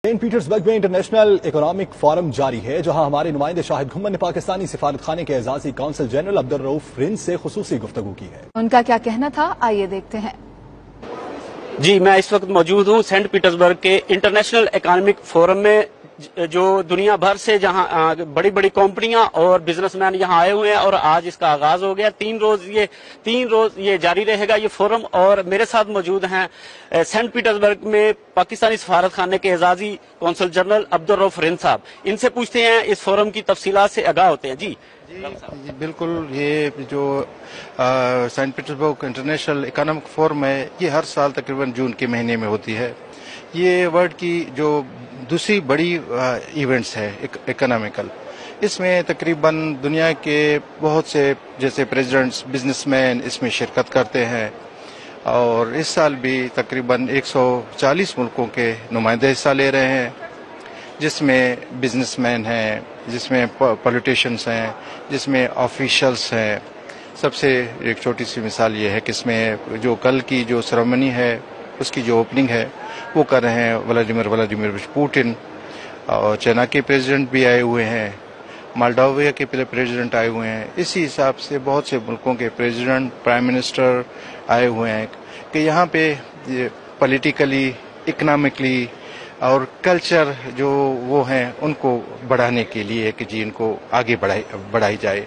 Saint Petersburg میں international Economic forum جاری ہے، جہاں ہمارے نمائندے شاہد گھمن نے پاکستانی سفارت خانے کے اعزازی کونسل جنرل عبدالرؤف رند سے خصوصی گفتگو کی ہے۔ ان کا کیا کہنا تھا، آئیے دیکھتے ہیں۔ جی، میں اس وقت موجود ہوں سینٹ پیٹرزبرگ کے انٹرنیشنل اکنامک فورم میں، جو دنیا بھر سے جہاں بڑی بڑی کمپنیاں اور بزنس مین یہاں آئے ہوئے ہیں، اور آج اس کا آغاز ہو گیا۔ تین روز یہ جاری رہے گا یہ فورم، اور میرے ساتھ موجود ہیں سینٹ پیٹرزبرگ میں پاکستانی سفارت خانے کے اعزازی کونسل جنرل عبدالرؤف رند صاحب۔ ان سے پوچھتے ہیں، اس فورم کی تفصیلات سے آگاہ ہوتے ہیں۔ جی بالکل، یہ جو Saint Petersburg International Economic Forum ہے، یہ ہر سال تقریباً جون کے مہینے میں ہوتی ہے۔ یہ ورلڈ کی جو دوسری بڑی ایونٹس ہے اکنامیکل، اس میں تقریباً دنیا کے بہت سے جیسے پریزیڈنٹس، بزنس مین اس میں شرکت کرتے ہیں، اور اس سال بھی تقریباً 140 ملکوں کے نمائندے حصہ لے رہے ہیں، جس میں بزنس مین ہیں، جس میں پولیٹیشنس ہیں، جس میں آفیشلس ہیں۔ سب سے ایک چھوٹی سی مثال یہ ہے کہ اس میں جو کل کی جو سیریمنی ہے، اس کی جو اوپننگ ہے وہ کر رہے ہیں ولادیمیر پوٹن، اور چائنا کے پریزیڈنٹ بھی آئے ہوئے ہیں، مالڈویا کے پریزیڈنٹ آئے ہوئے ہیں۔ اسی حساب سے بہت سے ملکوں کے پریزیڈنٹ، پرائم منسٹر آئے ہوئے ہیں کہ یہاں پہ پولیٹیکلی، اکنامکلی اور کلچر جو وہ ہیں ان کو بڑھانے کے لیے کہ جی ان کو آگے بڑھائی جائے۔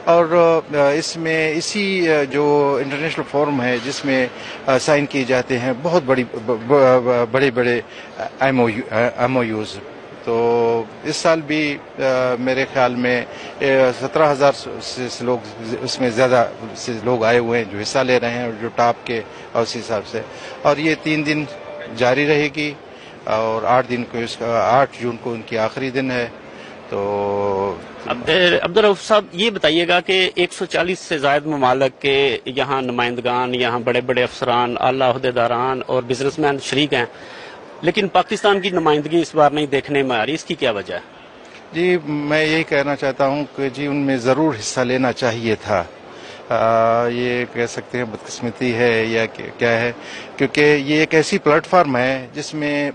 اور اس میں اسی جو انٹرنیشنل فورم ہے جس میں سائن کیے جاتے ہیں بہت بڑے ایم او یوز، تو اس سال بھی میرے خیال میں 17,000 سے لوگ، اس میں زیادہ سے لوگ آئے ہوئے ہیں جو حصہ لے رہے ہیں، جو ٹاپ کے، اور اسی حساب سے، اور یہ 3 دن جاری رہے گی، اور 8 جون کو ان کی آخری دن ہے۔ تو عبدالرؤف صاحب، یہ بتائیے گا کہ 140 سے زائد ممالک کے یہاں نمائندگان، یہاں بڑے بڑے افسران، اعلیٰ عہدیداران اور بزنس مین شریک ہیں، لیکن پاکستان کی نمائندگی اس بار نہیں دیکھنے میں آ رہی، اس کی کیا وجہ ہے؟ جی، میں یہی کہنا چاہتا ہوں کہ جی ان میں ضرور حصہ لینا چاہیے تھا۔ یہ کہہ سکتے ہیں بدقسمتی ہے یا کیا ہے، کیونکہ یہ ایک ایسی پلیٹ فارم ہے جس میں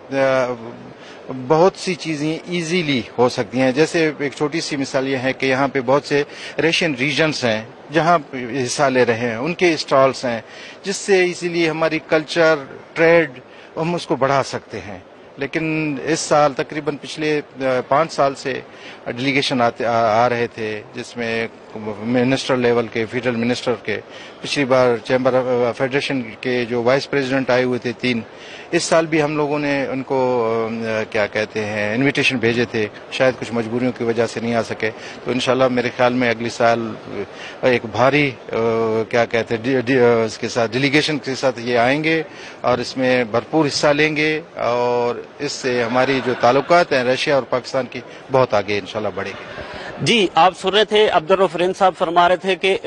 بہت سی چیزیں ایزیلی ہو سکتی ہیں۔ جیسے ایک چھوٹی سی مثال یہ ہے کہ یہاں پہ بہت سے ریشین ریجنز ہیں جہاں حصہ لے رہے ہیں، ان کے اسٹالز ہیں، جس سے ایزیلی ہماری کلچر، ٹریڈ، ہم اس کو بڑھا سکتے ہیں۔ لیکن اس سال تقریباً پچھلے 5 سال سے ڈیلیگیشن آ رہے تھے، جس میں منسٹر لیول کے، فیڈرل منسٹر کے، پچھلی بار چیمبر فیڈریشن کے جو وائس پریزیڈنٹ آئے ہوئے تھے 3۔ اس سال بھی ہم لوگوں نے ان کو کیا کہتے ہیں انویٹیشن بھیجے تھے، شاید کچھ مجبوریوں کی وجہ سے نہیں آ سکے، تو انشاءاللہ میرے خیال میں اگلی سال ایک بھاری کیا کہتے ہیں اس کے ساتھ ڈیلیگیشن کے ساتھ یہ آئیں گے، اور اس میں بھرپور حصہ لیں گے، اور اس سے ہماری جو تعلقات ہیں رشیا اور پاکستان کی بہت آگے انشاءاللہ بڑھے گی۔ جی، آپ سن رہے تھے عبدالرؤف رند صاحب فرما رہے تھے کہ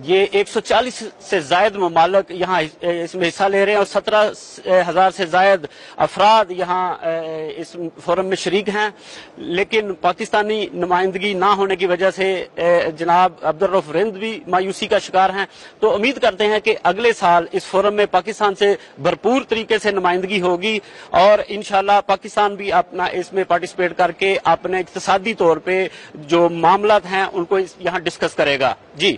یہ 140 سے زائد ممالک یہاں اس میں حصہ لے رہے ہیں، اور 17,000 سے زائد افراد یہاں اس فورم میں شریک ہیں، لیکن پاکستانی نمائندگی نہ ہونے کی وجہ سے جناب عبدالرؤف رند بھی مایوسی کا شکار ہیں۔ تو امید کرتے ہیں کہ اگلے سال اس فورم میں پاکستان سے بھرپور طریقے سے نمائندگی ہوگی، اور انشاءاللہ پاکستان بھی اپنا اس میں پارٹیسپیٹ کر کے اپنے اقتصادی طور پہ جو معاملات ہیں ان کو یہاں ڈسکس کرے گا۔ جی